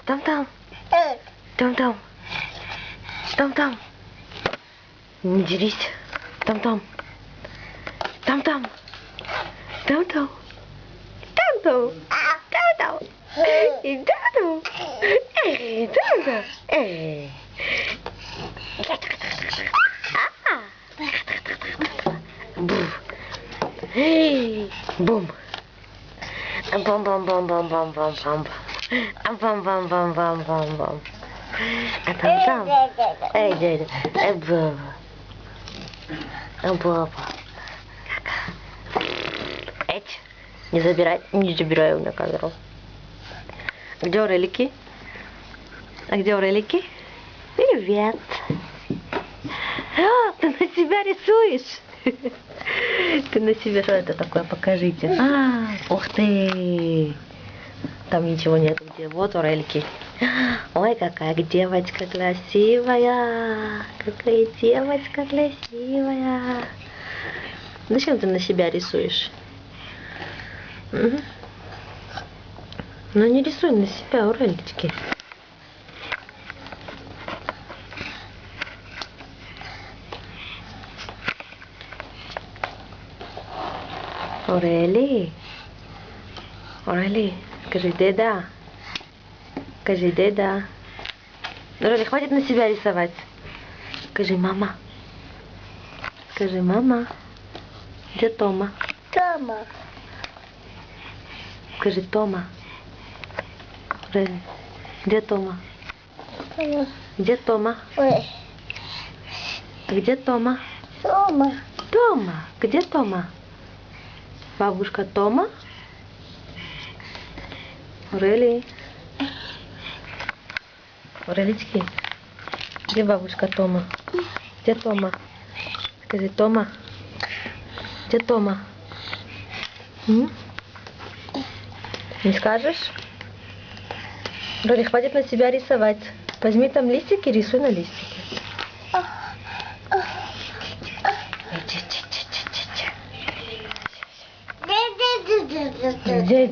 Там-там. Там-там. Там-там. Не дерись. Там-там. Там-там. Там-там. Там-там. Там-там. И там-там. Эй, там-там. Эй. Бум. Эй. Бум. Бам-бам-бам-бам-бам-бам-бам. Бам-бам-бам-бам-бам-бам. А там-там. Эй, дядя. Эй, баба. Баба. Эть. Не забирай у меня камеру. Где Орелики? А где Орелики? Привет. А, ты на себя рисуешь? Ты на себя, что это такое? Покажите. Ух ты. Там ничего нет. Где? Вот Орельки. Ой, какая девочка красивая. Какая девочка красивая. Зачем ты на себя рисуешь? Угу. Ну не рисуй на себя, Орелечки. Орели. Орели, скажи деда. Скажи деда. Орели, хватит на себя рисовать. Скажи мама. Скажи мама. Где Тома? Тома. Скажи Тома. Орели, где Тома? Где Тома? Ой. Где Тома? Тома. Тома. Где Тома? Бабушка Тома? Орели. Орелички. Где бабушка Тома? Где Тома? Скажи, Тома. Где Тома? Не скажешь? Орели, хватит на себя рисовать. Возьми там листики, рисуй на листике. Где?